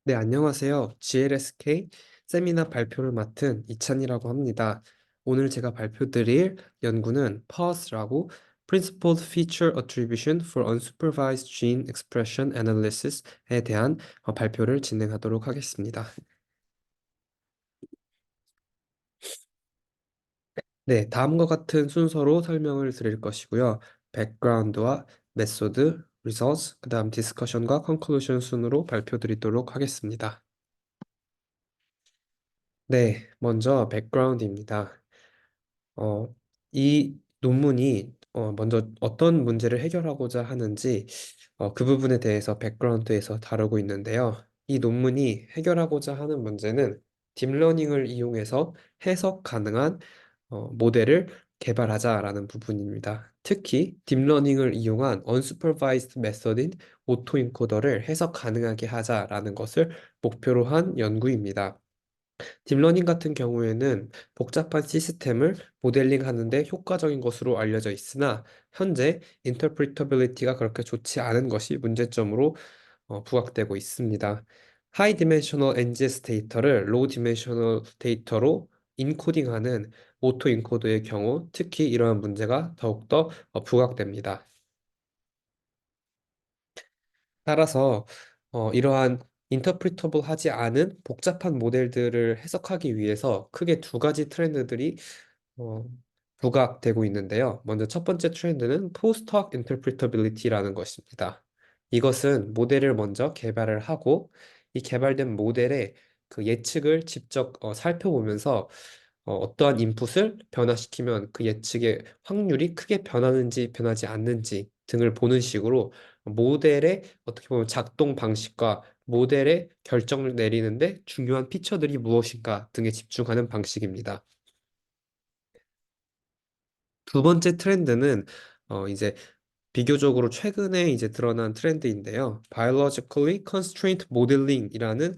네, 안녕하세요. GLSK 세미나 발표를 맡은 이찬이라고 합니다. 오늘 제가 발표드릴 연구는 PASS라고 Principal Feature Attribution for Unsupervised Gene Expression Analysis에 대한 발표를 진행하도록 하겠습니다. 네, 다음과 같은 순서로 설명을 드릴 것이고요. 백그라운드와 메소드, 리서치, 그다음 디스커션과 컨클루션 순으로 발표드리도록 하겠습니다. 네, 먼저 백그라운드입니다. 어, 이 논문이 먼저 어떤 문제를 해결하고자 하는지 그 부분에 대해서 백그라운드에서 다루고 있는데요. 이 논문이 해결하고자 하는 문제는 딥러닝을 이용해서 해석 가능한 모델을 개발하자라는 부분입니다. 특히 딥러닝을 이용한 unsupervised 메서드인 오토인코더를 해석 가능하게 하자라는 것을 목표로 한 연구입니다. 딥러닝 같은 경우에는 복잡한 시스템을 모델링 하는데 효과적인 것으로 알려져 있으나 현재 인터프리터빌리티가 그렇게 좋지 않은 것이 문제점으로 부각되고 있습니다. 하이 디멘셔널 NGS 데이터를 로우 디멘셔널 데이터로 인코딩하는 오토 인코더의 경우 특히 이러한 문제가 더욱더 부각됩니다. 따라서 이러한 인터프리터블 하지 않은 복잡한 모델들을 해석하기 위해서 크게 두 가지 트렌드들이 어, 부각되고 있는데요. 먼저 첫 번째 트렌드는 포스트-hoc interpretability라는 것입니다. 이것은 모델을 먼저 개발을 하고 이 개발된 모델의 그 예측을 직접 살펴보면서 어떠한 인풋을 변화시키면 그 예측의 확률이 크게 변하는지 변하지 않는지 등을 보는 식으로 모델의 어떻게 보면 작동 방식과 모델의 결정을 내리는데 중요한 피처들이 무엇인가 등에 집중하는 방식입니다. 두 번째 트렌드는 이제 비교적으로 최근에 이제 드러난 트렌드인데요. Biologically Constraint Modeling이라는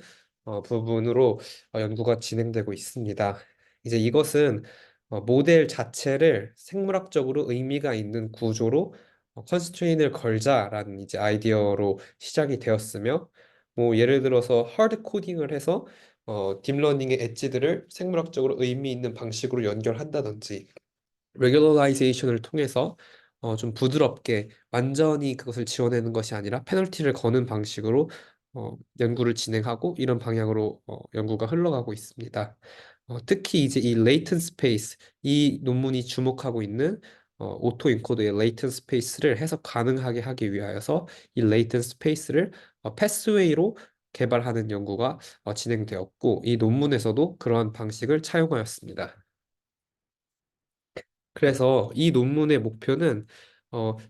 부분으로 연구가 진행되고 있습니다. 이제 이것은 모델 자체를 생물학적으로 의미가 있는 구조로 컨스트레인을 걸자라는 이제 아이디어로 시작이 되었으며, 뭐 예를 들어서 하드 코딩을 해서 딥러닝의 엣지들을 생물학적으로 의미 있는 방식으로 연결한다든지 레귤러라이제이션을 통해서 좀 부드럽게 완전히 그것을 지워내는 것이 아니라 페널티를 거는 방식으로 연구를 진행하고 이런 방향으로 연구가 흘러가고 있습니다. 특히 이제 이 레이튼 스페이스, 이 논문이 주목하고 있는 오토 인코더의 레이튼 스페이스를 해석 가능하게 하기 위하여서 이 레이튼 스페이스를 패스웨이로 개발하는 연구가 진행되었고 이 논문에서도 그러한 방식을 차용하였습니다. 그래서 이 논문의 목표는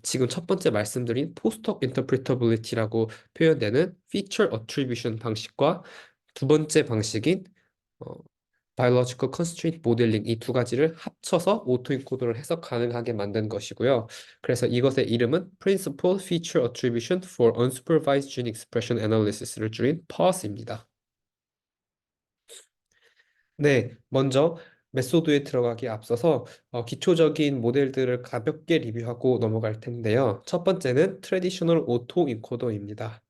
지금 첫 번째 말씀드린 포스트 인터프리터빌리티라고 표현되는 feature attribution 방식과 두 번째 방식인 어, biological constraint modeling 이 두 가지를 합쳐서 오토인코더를 해석 가능하게 만든 것이고요. 그래서 이것의 이름은 Principal Feature Attribution for Unsupervised Gene Expression Analysis를 줄인 PASS입니다. 네, 먼저 메소드에 들어가기 앞서서 기초적인 모델들을 가볍게 리뷰하고 넘어갈 텐데요. 첫 번째는 트레디셔널 오토 인코더입니다.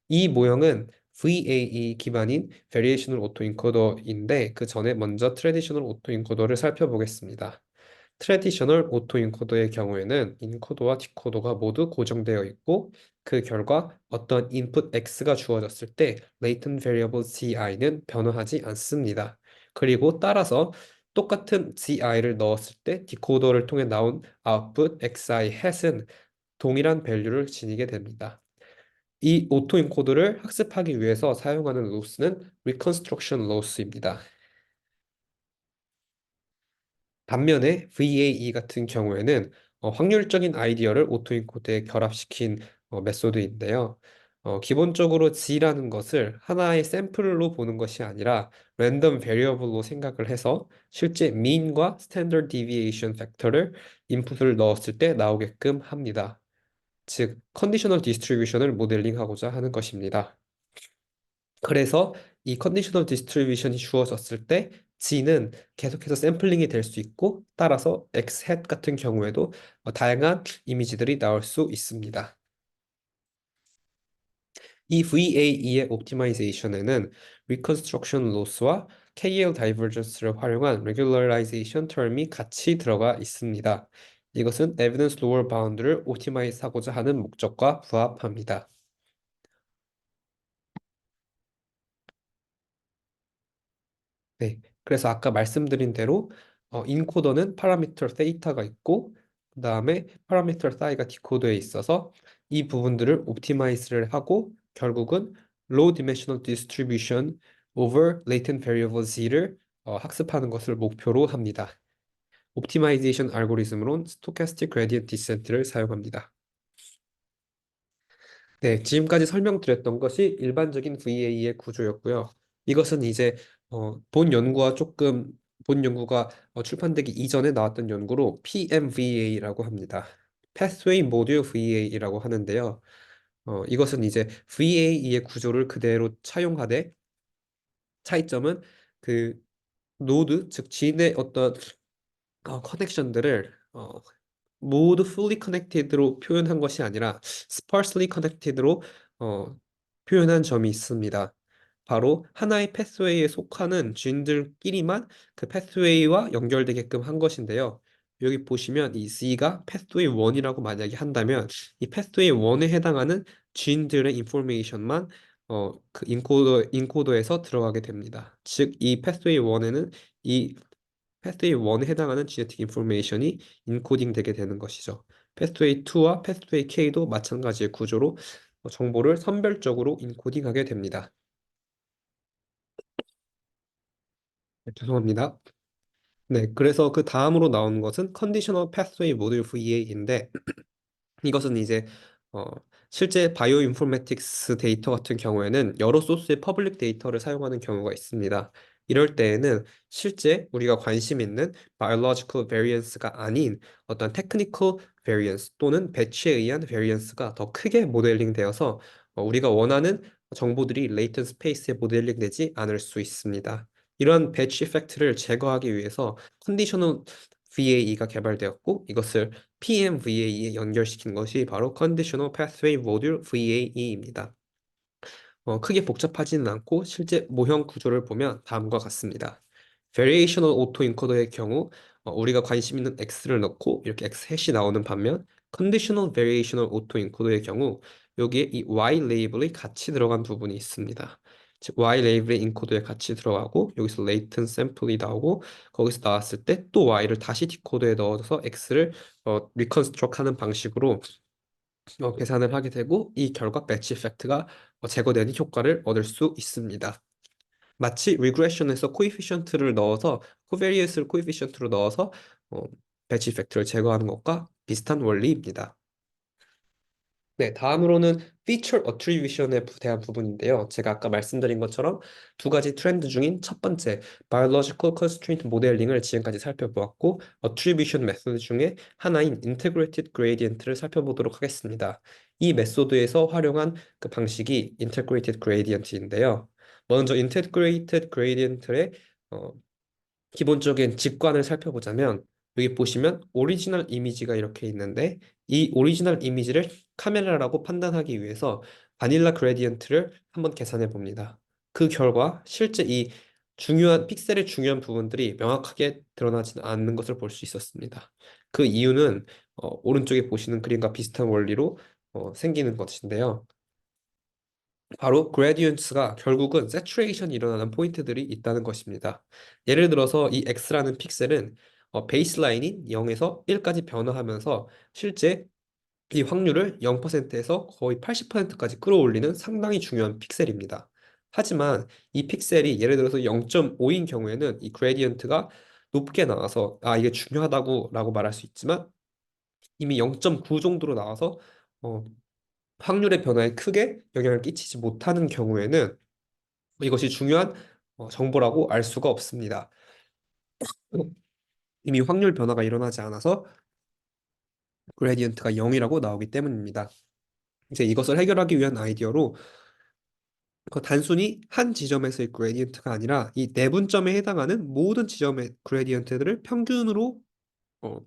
이 모형은 VAE 기반인 Variational Autoencoder인데 그 전에 먼저 Traditional Autoencoder를 살펴보겠습니다. 트래디셔널 오토인코더의 경우에는 인코더와 디코더가 모두 고정되어 있고 그 결과 어떤 인풋 X가 주어졌을 때 latent variable CI는 변화하지 않습니다. 그리고 따라서 똑같은 CI를 넣었을 때 디코더를 통해 나온 아웃풋 XI hat은 동일한 밸류를 지니게 됩니다. 이 오토인코더를 학습하기 위해서 사용하는 로스는 reconstruction loss입니다. 반면에 VAE 같은 경우에는 확률적인 아이디어를 오토인코드에 결합시킨 메소드인데요. 기본적으로 G라는 것을 하나의 샘플로 보는 것이 아니라 랜덤 베리어블로 생각을 해서 실제 mean과 standard deviation 팩터를 인풋을 넣었을 때 나오게끔 합니다. 즉, 컨디셔널 디스트리뷰션을 모델링하고자 하는 것입니다. 그래서 이 컨디셔널 디스트리뷰션이 주어졌을 때 G는 계속해서 샘플링이 될 수 있고 따라서 X hat 같은 경우에도 다양한 이미지들이 나올 수 있습니다. 이 VAE의 옵티마이제이션에는 Reconstruction Loss와 KL Divergence를 활용한 Regularization term이 같이 들어가 있습니다. 이것은 Evidence Lower Bound를 옵티마이즈하고자 하는 목적과 부합합니다. 네, 그래서 아까 말씀드린 대로 인코더는 파라미터 세이타가 있고 그 다음에 파라미터 사이가 디코더에 있어서 이 부분들을 옵티마이즈를 하고 결국은 low dimensional distribution over latent variable z를 학습하는 것을 목표로 합니다. 옵티마이제이션 알고리즘으론 스토캐스틱 그레디언트 디센트를 사용합니다. 네, 지금까지 설명드렸던 것이 일반적인 VA의 구조였고요. 이것은 이제 본 연구가 출판되기 이전에 나왔던 연구로 PMVA라고 합니다. Pathway Model VA라고 하는데요. 이것은 이제 VA의 구조를 그대로 차용하되 차이점은 그 노드, 즉 진의 어떤 커넥션들을 모두 fully connected로 표현한 것이 아니라 sparsely connected로 어, 표현한 점이 있습니다. 바로 하나의 패스웨이에 속하는 주인들끼리만 그 패스웨이와 연결되게끔 한 것인데요. 여기 보시면 이 C가 패스웨이 1이라고 만약에 한다면 이 패스웨이 1에 해당하는 주인들의 인포메이션만 그 인코더에서 들어가게 됩니다. 즉, 이 패스웨이 1에는 이 패스웨이 1에 해당하는 지네틱 인포메이션이 인코딩 되게 되는 것이죠. 패스웨이 2와 패스웨이 K도 마찬가지의 구조로 정보를 선별적으로 인코딩하게 됩니다. 네, 죄송합니다. 네, 그래서 그 다음으로 나온 것은 컨디셔널 패스웨이 모듈 VA인데 이것은 이제 어, 실제 바이오 인포메틱스 데이터 같은 경우에는 여러 소스의 퍼블릭 데이터를 사용하는 경우가 있습니다. 이럴 때에는 실제 우리가 관심 있는 biological variance가 아닌 어떤 technical variance 또는 배치에 의한 variance가 더 크게 모델링 되어서 우리가 원하는 정보들이 latent space에 모델링 되지 않을 수 있습니다. 이런 배치 이펙트를 제거하기 위해서 컨디셔널 VAE가 개발되었고 이것을 PMVA에 연결시킨 것이 바로 Conditional Pathway Module VAE입니다. 크게 복잡하지는 않고 실제 모형 구조를 보면 다음과 같습니다. Variational Autoencoder의 경우 우리가 관심 있는 X를 넣고 이렇게 X 해시 나오는 반면 Conditional Variational Autoencoder의 경우 여기에 이 Y 레이블이 같이 들어간 부분이 있습니다. 즉 Y 레이블의 인코더에 같이 들어가고 여기서 latent sample이 나오고 거기서 나왔을 때 또 Y를 다시 디코더에 넣어서 X를 reconstruct 하는 방식으로 계산을 하게 되고 이 결과 배치 이펙트가 제거되는 효과를 얻을 수 있습니다. 마치 리그레션에서 코에피션트를 넣어서 코베리어스를 코에피션트로 넣어서 어, 배치 이펙트를 제거하는 것과 비슷한 원리입니다. 네, 다음으로는 feature attribution에 대한 부분인데요. 제가 아까 말씀드린 것처럼 두 가지 트렌드 중인 첫 번째, biological constraint modeling을 지금까지 살펴보았고, attribution 메소드 중에 하나인 integrated gradient를 살펴보도록 하겠습니다. 이 메소드에서 활용한 그 방식이 integrated gradient인데요. 먼저 integrated gradient의 어, 기본적인 직관을 살펴보자면 여기 보시면 오리지널 이미지가 이렇게 있는데 이 오리지널 이미지를 카메라라고 판단하기 위해서 바닐라 그레디언트를 한번 계산해 봅니다. 그 결과 실제 이 중요한 픽셀의 중요한 부분들이 명확하게 드러나지는 않는 것을 볼 수 있었습니다. 그 이유는 오른쪽에 보시는 그림과 비슷한 원리로 생기는 것인데요. 바로 gradients가 결국은 saturation이 일어나는 포인트들이 있다는 것입니다. 예를 들어서 이 x라는 픽셀은 베이스라인인 0에서 1까지 변화하면서 실제 이 확률을 0%에서 거의 80%까지 끌어올리는 상당히 중요한 픽셀입니다. 하지만 이 픽셀이 예를 들어서 0.5인 경우에는 이 그레디언트가 높게 나와서 이게 중요하다고 라고 말할 수 있지만 이미 0.9 정도로 나와서 어, 확률의 변화에 크게 영향을 끼치지 못하는 경우에는 이것이 중요한 정보라고 알 수가 없습니다. 이미 확률 변화가 일어나지 않아서 그레디언트가 0이라고 나오기 때문입니다. 이제 이것을 해결하기 위한 아이디어로 단순히 한 지점에서의 그레디언트가 아니라 이 내분점에 해당하는 모든 지점의 그레디언트들을 평균으로 어,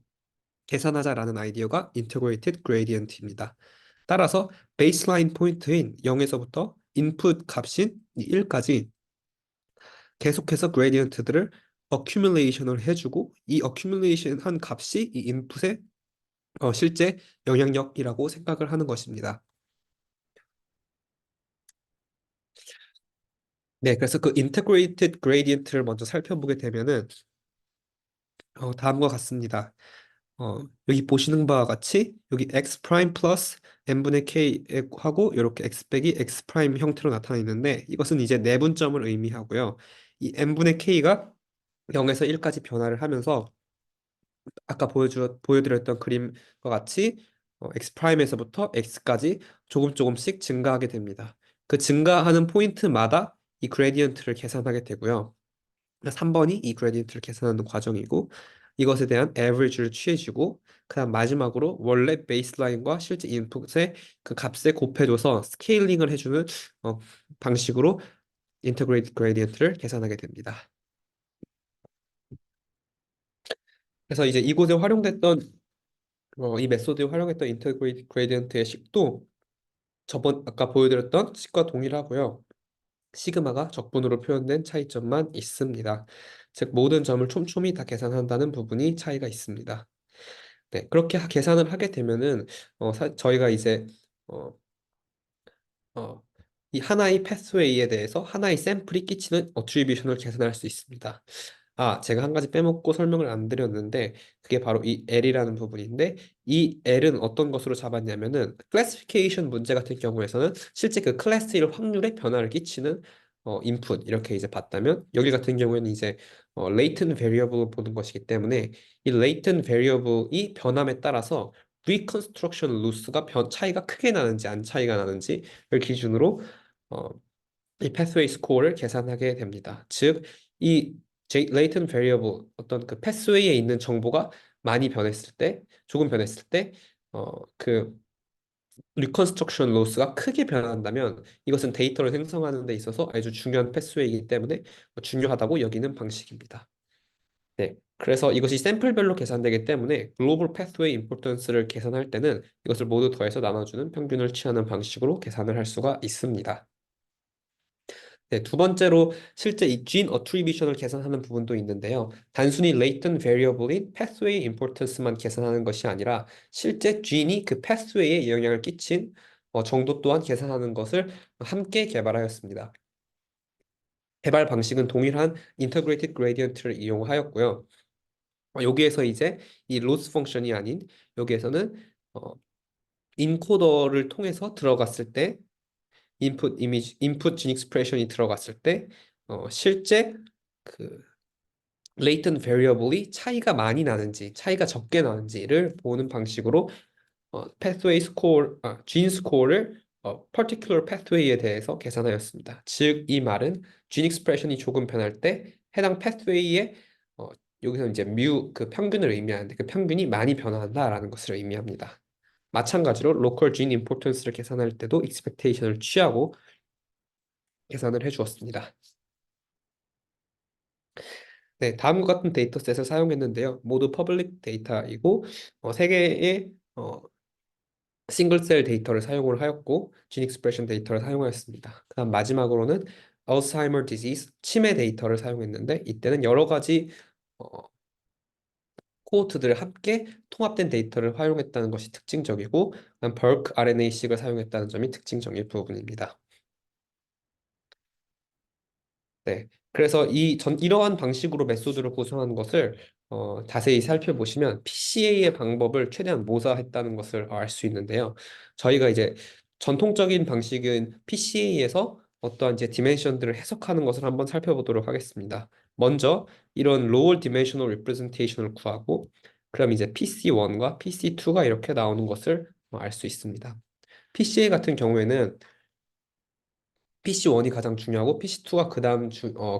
계산하자라는 아이디어가 인터그레이티드 그레디언트입니다. 따라서 베이스라인 포인트인 0에서부터 인풋 값인 1까지 계속해서 그레디언트들을 어큐뮬레이션을 해주고 이 어큐뮬레이션 한 값이 이 인풋의 실제 영향력이라고 생각을 하는 것입니다. 네, 그래서 그 인테그레이티드 그레디언트를 먼저 살펴보게 되면은 다음과 같습니다. 여기 보시는 바와 같이 여기 x 프라임 플러스 n분의 k 하고 이렇게 x 빼기 x 프라임 형태로 나타나 있는데 이것은 이제 내분점을 의미하고요. 이 n분의 k가 0에서 1까지 변화를 하면서 아까 보여드렸던 그림과 같이 x 프라임에서부터 x까지 조금 조금씩 증가하게 됩니다. 그 증가하는 포인트마다 이 그레디언트를 계산하게 되고요. 3번이 이 그레디언트를 계산하는 과정이고 이것에 대한 average를 취해주고 그다음 마지막으로 원래 베이스라인과 실제 인풋의 그 값에 곱해줘서 스케일링을 해주는 어, 방식으로 인터그레이티드 그레디언트를 계산하게 됩니다. 그래서 이제 이곳에 활용됐던 이 메소드에 활용했던 인터그레이티드 그레디언트의 식도 저번 아까 보여드렸던 식과 동일하고요. 시그마가 적분으로 표현된 차이점만 있습니다. 즉 모든 점을 촘촘히 다 계산한다는 부분이 차이가 있습니다. 네, 그렇게 계산을 하게 되면은 저희가 이제 어, 어, 이 하나의 패스웨이에 대해서 하나의 샘플이 끼치는 어트리뷰션을 계산할 수 있습니다. 아, 제가 한 가지 빼먹고 설명을 안 드렸는데 그게 바로 이 L이라는 부분인데 이 L은 어떤 것으로 잡았냐면은 클래시피케이션 문제 같은 경우에서는 실제 그 클래스 1 확률에 변화를 끼치는 인풋 이렇게 이제 봤다면 여기 같은 경우에는 이제 latent variable을 보는 것이기 때문에 이 latent variable이 변함에 따라서 reconstruction loss가 차이가 크게 나는지 안 차이가 나는지를 기준으로 어, 이 pathway score를 계산하게 됩니다. 즉, 이 latent variable 어떤 그 pathway에 있는 정보가 많이 변했을 때, 조금 변했을 때, 그 reconstruction loss가 크게 변한다면 이것은 데이터를 생성하는 데 있어서 아주 중요한 pathway이기 때문에 중요하다고 여기는 방식입니다. 네. 그래서 이것이 샘플별로 계산되기 때문에 글로벌 패스웨이 임포턴스를 계산할 때는 이것을 모두 더해서 나눠주는 평균을 취하는 방식으로 계산을 할 수가 있습니다. 네, 두 번째로 실제 이 gene attribution을 계산하는 부분도 있는데요. 단순히 latent variable인 pathway importance만 계산하는 것이 아니라 실제 gene이 그 pathway에 영향을 끼친 정도 또한 계산하는 것을 함께 개발하였습니다. 개발 방식은 동일한 integrated gradient를 이용하였고요. 여기에서 이제 이 로스 펑션이 아닌 여기에서는 어, 인코더를 통해서 들어갔을 때 인풋 진 익스프레션이 들어갔을 때 실제 그 레이턴 베리어블이 차이가 많이 나는지 차이가 적게 나는지를 보는 방식으로 pathway score, gene score를 particular pathway에 대해서 계산하였습니다. 즉, 이 말은 gene expression이 조금 변할 때 해당 pathway에 여기서 이제 그 평균을 의미하는데 그 평균이 많이 변화한다라는 것을 의미합니다. 마찬가지로 local gene importance를 계산할 때도 expectation을 취하고 계산을 해주었습니다. 네, 다음과 같은 데이터셋을 사용했는데요. 모두 퍼블릭 데이터이고 세 개의 싱글 셀 데이터를 사용을 하였고 진 익스프레션 데이터를 사용하였습니다. 그다음 마지막으로는 알츠하이머 디지즈 치매 데이터를 사용했는데 이때는 여러 가지 어, 코호트들을 함께 통합된 데이터를 활용했다는 것이 특징적이고 그다음 벌크 RNA-seq을 사용했다는 점이 특징적인 부분입니다. 네. 그래서 이러한 방식으로 메소드를 구성한 것을 자세히 살펴보시면 PCA의 방법을 최대한 모사했다는 것을 알 수 있는데요. 저희가 이제 전통적인 방식은 PCA에서 어떠한 이제 디멘션들을 해석하는 것을 한번 살펴보도록 하겠습니다. 먼저 이런 로월 디멘셔널 리프레젠테이션을 구하고 그럼 이제 PC1과 PC2가 이렇게 나오는 것을 알 수 있습니다. PCA 같은 경우에는 PC1이 가장 중요하고 PC2가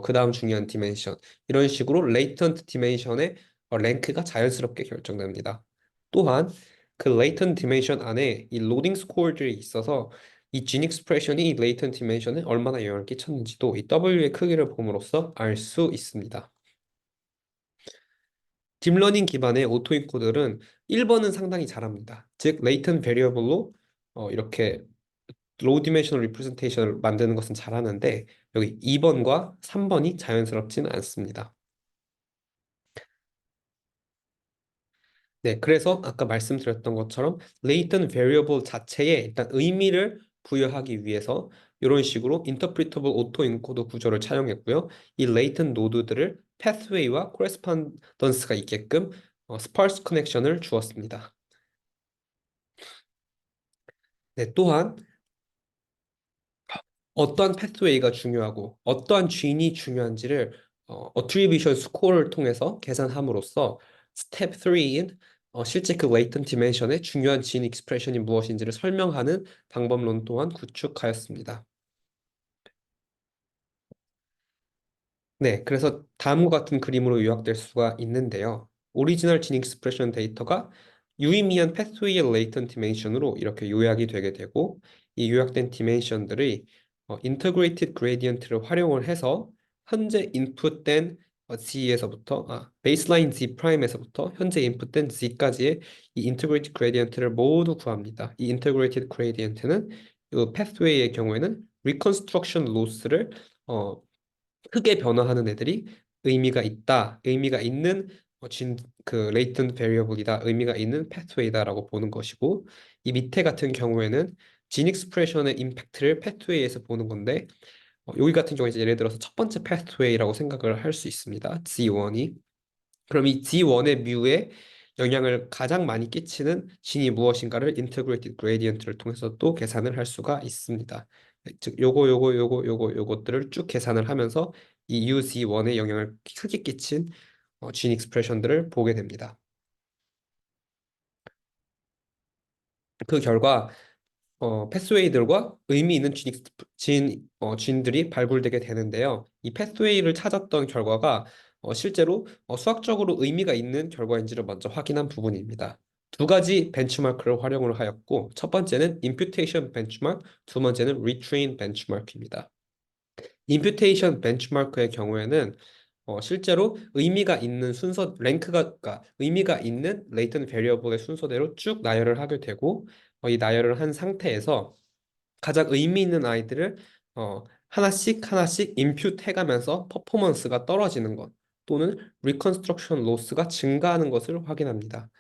그다음 중요한 디멘션. 이런 식으로 레이턴트 디멘션의 랭크가 자연스럽게 결정됩니다. 또한 그 레이턴트 디멘션 안에 이 로딩 스코어들이 있어서 이 진 익스프레션이 이 레이턴트 디멘션에 얼마나 영향을 끼쳤는지도 이 W의 크기를 봄으로써 알 수 있습니다. 딥러닝 기반의 오토 인코더는 1번은 상당히 잘합니다. 즉 레이턴 베리어블로 이렇게 로우 디멘셔널 리프레젠테이션을 만드는 것은 잘하는데 여기 2번과 3번이 자연스럽지는 않습니다. 네, 그래서 아까 말씀드렸던 것처럼 latent variable 자체에 일단 의미를 부여하기 위해서 이런 식으로 interpretable auto encoder 구조를 차용했고요. 이 latent 노드들을 pathway와 correspondence가 있게끔 sparse connection을 주었습니다. 네, 또한 어떠한 패스웨이가 중요하고 어떠한 쥔이 중요한지를 attribution score를 통해서 계산함으로써 스텝 3인 실제 그 latent dimension의 중요한 진 익스프레션이 무엇인지를 설명하는 방법론 또한 구축하였습니다. 네, 그래서 다음과 같은 그림으로 요약될 수가 있는데요. 오리지널 진 익스프레션 데이터가 유의미한 패스웨이의 레이턴 디멘션으로 이렇게 요약이 되게 되고 이 요약된 디멘션들의 인터그레이티드 그레디언트를 활용을 해서 현재 인풋된 G에서부터 베이스라인 Z 프라임에서부터 현재 인풋된 Z까지의 이 인터그레이티드 그레디언트를 모두 구합니다. 이 인터그레이티드 그레디언트는 이 패스웨이의 경우에는 리컨스트럭션 로스를 크게 변화하는 애들이 의미가 있다, 의미가 있는 그 레이턴트 베리어블이다, 의미가 있는 패스웨이다라고 보는 것이고 이 밑에 같은 경우에는 진 익스프레션의 임팩트를 패스웨이에서 보는 건데 여기 같은 경우에 이제 예를 들어서 첫 번째 패스웨이라고 생각을 할 수 있습니다. G1이 그럼 이 G1의 뮤에 영향을 가장 많이 끼치는 진이 무엇인가를 인터그레이티드 그레디언트를 통해서 또 계산을 할 수가 있습니다. 즉 요것들을 쭉 계산을 하면서 이 UG1에 영향을 크게 끼친 진 익스프레션들을 보게 됩니다. 그 결과 패스웨이들과 의미 있는 진들이 발굴되게 되는데요. 이 패스웨이를 찾았던 결과가 실제로 수학적으로 의미가 있는 결과인지를 먼저 확인한 부분입니다. 두 가지 벤치마크를 활용을 하였고, 첫 번째는 imputation benchmark, 두 번째는 retrain benchmark입니다. imputation benchmark의 경우에는 실제로 의미가 있는 순서 그러니까 의미가 있는 latent variable의 순서대로 쭉 나열을 하게 되고 이 나열을 한 상태에서 가장 의미 있는 아이들을 하나씩 하나씩 인풋 해가면서 퍼포먼스가 떨어지는 것 또는 리컨스트럭션 로스가 증가하는 것을 확인합니다.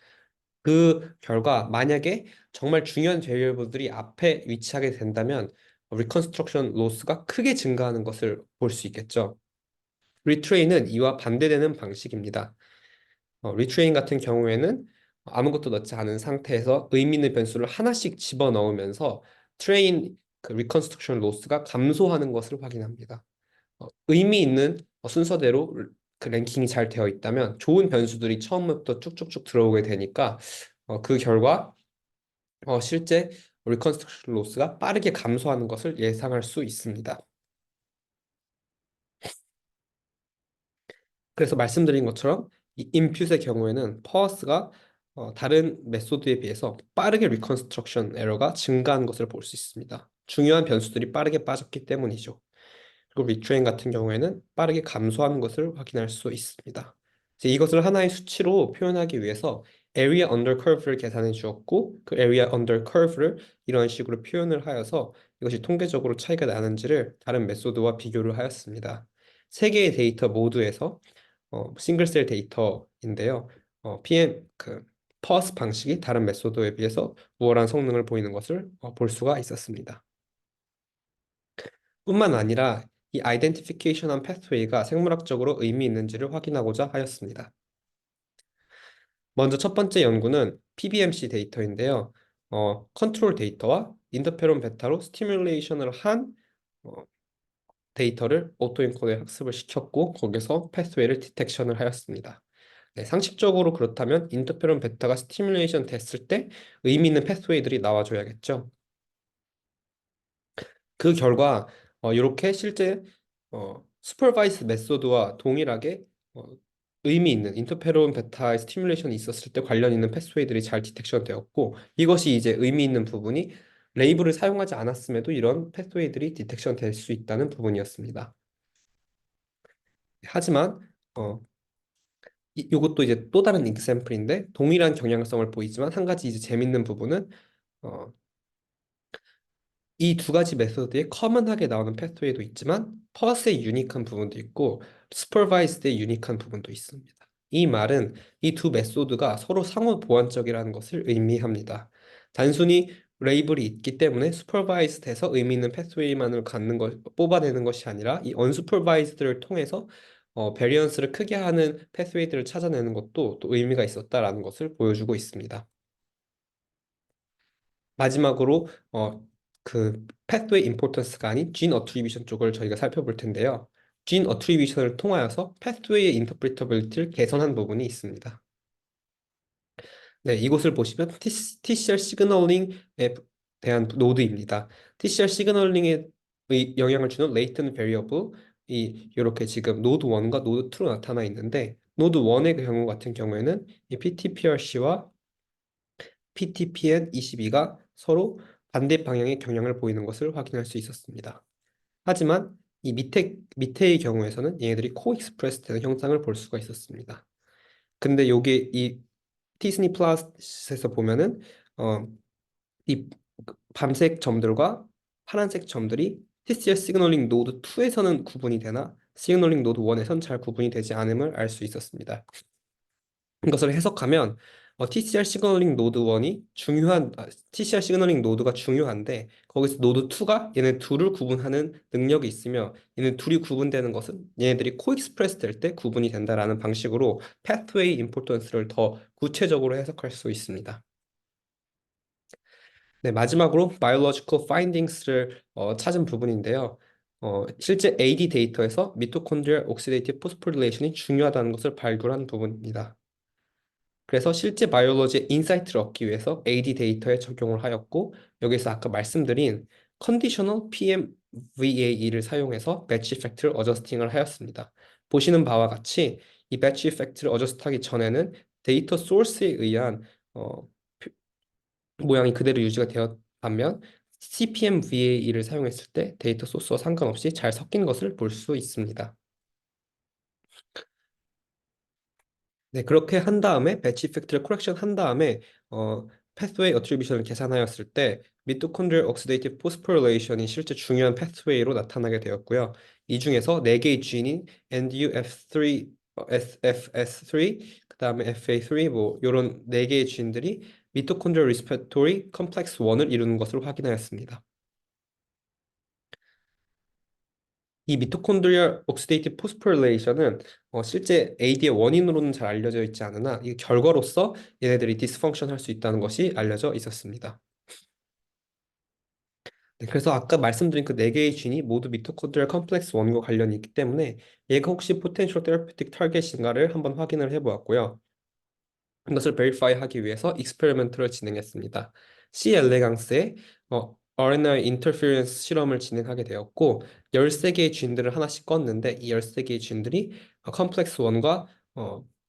그 결과 만약에 정말 중요한 베리어블들이 앞에 위치하게 된다면 리컨스트럭션 로스가 크게 증가하는 것을 볼 수 있겠죠. 리트레인은 이와 반대되는 방식입니다. 리트레인 같은 경우에는 아무것도 넣지 않은 상태에서 의미 있는 변수를 하나씩 집어넣으면서 트레인 그 리컨스트럭션 로스가 감소하는 것을 확인합니다. 의미 있는 순서대로 그 랭킹이 잘 되어 있다면 좋은 변수들이 처음부터 쭉쭉쭉 들어오게 되니까 그 결과 실제 리컨스트럭션 로스가 빠르게 감소하는 것을 예상할 수 있습니다. 그래서 말씀드린 것처럼 이 인풋의 경우에는 퍼스가 다른 메소드에 비해서 빠르게 리컨스트럭션 에러가 증가하는 것을 볼 수 있습니다. 중요한 변수들이 빠르게 빠졌기 때문이죠. 그리고 리트레인 같은 경우에는 빠르게 감소하는 것을 확인할 수 있습니다. 이제 이것을 하나의 수치로 표현하기 위해서 area under curve를 계산해 주었고 그 area under curve를 이런 식으로 표현을 하여서 이것이 통계적으로 차이가 나는지를 다른 메소드와 비교를 하였습니다. 세 개의 데이터 모두에서 싱글셀 데이터인데요. PM 그 퍼스 방식이 다른 메소드에 비해서 우월한 성능을 보이는 것을 볼 수가 있었습니다. 뿐만 아니라 이 아이덴티피케이션한 패스웨이가 생물학적으로 의미 있는지를 확인하고자 하였습니다. 먼저 첫 번째 연구는 PBMC 데이터인데요. 컨트롤 데이터와 인터페론 베타로 스티뮬레이션을 한 어, 데이터를 오토엔코더에 학습을 시켰고 거기서 패스웨이를 디텍션을 하였습니다. 네, 상식적으로 그렇다면 인터페론 베타가 스티뮬레이션 됐을 때 의미 있는 패스웨이들이 나와줘야겠죠. 그 결과 이렇게 실제 슈퍼바이스 메소드와 동일하게 어, 의미 있는 인터페론 베타의 스티뮬레이션이 있었을 때 관련 있는 패스웨이들이 잘 디텍션 되었고 이것이 이제 의미 있는 부분이 레이블을 사용하지 않았음에도 이런 패스웨이들이 디텍션 될 수 있다는 부분이었습니다. 하지만 이것도 이제 또 다른 example인데 동일한 경향성을 보이지만 한 가지 이제 재밌는 부분은 어, 이 두 가지 메소드에 커먼하게 나오는 패스웨이도 있지만 퍼스의 유니크한 부분도 있고 슈퍼바이즈드의 유니크한 부분도 있습니다. 이 말은 이 두 메소드가 서로 상호 보완적이라는 것을 의미합니다. 단순히 레이블이 있기 때문에 슈퍼바이즈드에서 의미 있는 패스웨이만을 갖는 것, 뽑아내는 것이 아니라 이 언슈퍼바이즈드를 통해서 베리언스를 크게 하는 패스웨이들을 찾아내는 것도 또 의미가 있었다라는 것을 보여주고 있습니다. 마지막으로 그 pathway importance가 아닌 gene attribution 쪽을 저희가 살펴볼 텐데요. gene attribution을 통하여서 pathway의 interpretability를 개선한 부분이 있습니다. 네, 이곳을 보시면 TCR 시그널링에 대한 노드입니다. TCR 시그널링에 영향을 주는 latent variable 이 이렇게 지금 노드 1과 노드 2로 나타나 있는데 노드 1의 경우 같은 경우에는 이 PTPRC와 PTPN22가 서로 반대 방향의 경향을 보이는 것을 확인할 수 있었습니다. 하지만 이 밑에의 경우에서는 얘네들이 코익스프레스 되는 형상을 볼 수가 있었습니다. 근데 요게 이 디즈니 플러스에서 보면은 이 밤색 점들과 파란색 점들이 TCR 시그널링 노드 2에서는 구분이 되나 시그널링 노드 1에서는 잘 구분이 되지 않음을 알 수 있었습니다. 이것을 해석하면 TCR 시그널링 노드 1이 TCR 시그널링 노드가 중요한데 거기서 노드 2가 얘네 둘을 구분하는 능력이 있으며 얘네 둘이 구분되는 것은 얘네들이 코익스프레스 될 때 구분이 된다라는 방식으로 pathway importance를 더 구체적으로 해석할 수 있습니다. 네, 마지막으로 biological findings를 찾은 부분인데요. 실제 AD 데이터에서 미토콘드리얼 옥시데이티브 포스포릴레이션이 중요하다는 것을 발굴한 부분입니다. 그래서 실제 바이올로지의 인사이트를 얻기 위해서 AD 데이터에 적용을 하였고 여기서 아까 말씀드린 컨디셔널 PMVAE를 사용해서 배치 이펙트를 어저스팅을 하였습니다. 보시는 바와 같이 이 배치 이펙트를 어저스트하기 전에는 데이터 소스에 의한 표- 모양이 그대로 유지가 되었다면 CPMVAE를 사용했을 때 데이터 소스와 상관없이 잘 섞인 것을 볼 수 있습니다. 네, 그렇게 한 다음에 배치 이펙트를 코렉션 한 다음에 pathway attribution을 계산하였을 때 미토콘드리얼 옥시데이티브 포스포릴레이션이 실제 중요한 pathway로 나타나게 되었고요. 이 중에서 4개의 지인인 NDUF3, FS3, 그다음에 FA3 뭐 이런 4개의 지인들이 미토콘드리얼 리스피레토리 컴플렉스 1을 이루는 것을 확인하였습니다. 이 미토콘드리얼 옥시데이티브 포스포릴레이션은 실제 AD의 원인으로는 잘 알려져 있지 않으나 이 결과로서 얘네들이 디스펑션 할 수 있다는 것이 알려져 있었습니다. 네, 그래서 아까 말씀드린 그 네 개의 진이 모두 미토콘드리얼 컴플렉스 1과 관련이 있기 때문에 얘가 혹시 포텐셜 테라피틱 타겟인가를 한번 확인을 해보았고요. 이것을 베리파이 하기 위해서 익스페리먼트를 진행했습니다. C 엘레강스의 RNA 인터페런스 실험을 진행하게 되었고 13개의 쥔들을 하나씩 껐는데 이 13개의 쥔들이 컴플렉스 1과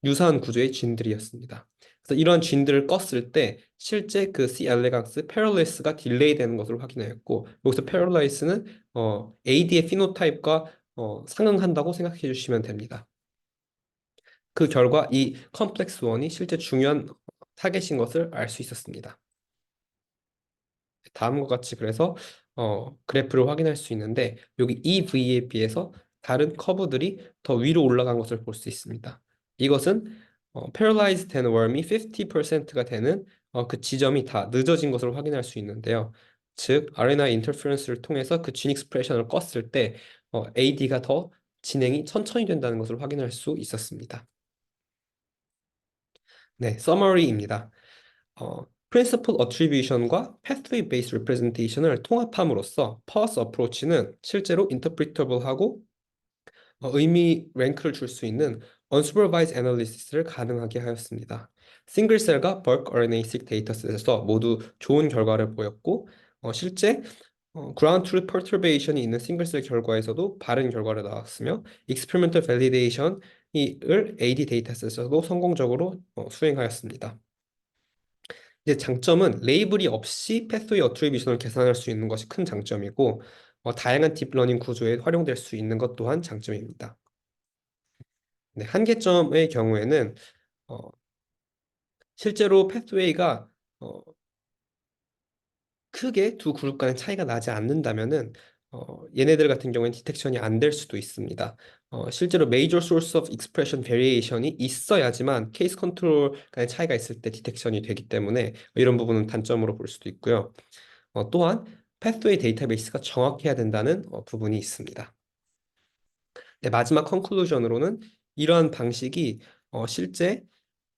유사한 구조의 쥔들이었습니다. 그래서 이러한 쥔들을 껐을 때 실제 그 C 엘레강스 페럴레이스가 딜레이 되는 것을 확인하였고 여기서 페럴레이스는 AD의 피노타입과 상응한다고 생각해 주시면 됩니다. 그 결과 이 컴플렉스 원이 실제 중요한 타겟인 것을 알 수 있었습니다. 다음과 같이 그래서 그래프를 확인할 수 있는데 여기 이 V에 비해서 다른 커브들이 더 위로 올라간 것을 볼 수 있습니다. 이것은 paralyzed 된 worm이 50%가 되는 그 지점이 다 늦어진 것을 확인할 수 있는데요. 즉 RNA 인터페런스를 통해서 그 진 익스프레션을 껐을 때 AD가 더 진행이 천천히 된다는 것을 확인할 수 있었습니다. 네, summary입니다. Principal Attribution과 Pathway Based Representation을 통합함으로써 PARS 어프로치는 실제로 interpretable하고 의미 랭크를 줄 수 있는 Unsupervised Analysis를 가능하게 하였습니다. 싱글셀과 bulk RNA-seq 데이터셋에서 모두 좋은 결과를 보였고 실제 ground truth perturbation이 있는 싱글셀 결과에서도 바른 결과를 나왔으며 experimental validation을 AD 데이터셋에서도 성공적으로 수행하였습니다. 이제 장점은 레이블이 없이 패스웨이 어트리뷰션을 계산할 수 있는 것이 큰 장점이고 다양한 딥러닝 구조에 활용될 수 있는 것 또한 장점입니다. 네, 한계점의 경우에는 실제로 패스웨이가 크게 두 그룹 간의 차이가 나지 않는다면은 얘네들 같은 경우에는 디텍션이 안 될 수도 있습니다. 실제로 major source of expression variation이 있어야지만 케이스 컨트롤 간의 차이가 있을 때 디텍션이 되기 때문에 이런 부분은 단점으로 볼 수도 있고요. 또한 pathway 데이터베이스가 정확해야 된다는 부분이 있습니다. 네, 마지막 컨클루전으로는 이러한 방식이 실제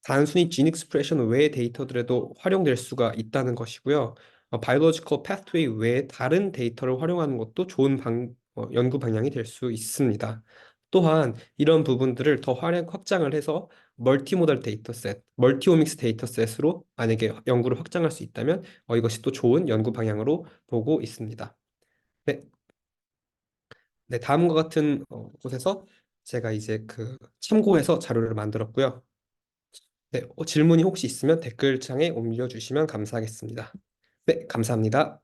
단순히 진 익스프레션 외의 데이터들에도 활용될 수가 있다는 것이고요. 바이올로지컬 패스웨이 외에 다른 데이터를 활용하는 것도 좋은 연구 방향이 될 수 있습니다. 또한 이런 부분들을 더 확장을 해서 멀티모달 데이터셋, 멀티오믹스 데이터셋으로 만약에 연구를 확장할 수 있다면 이것이 또 좋은 연구 방향으로 보고 있습니다. 네, 네, 다음과 같은 곳에서 제가 이제 그 참고해서 자료를 만들었고요. 네, 질문이 혹시 있으면 댓글창에 올려주시면 감사하겠습니다. 네, 감사합니다.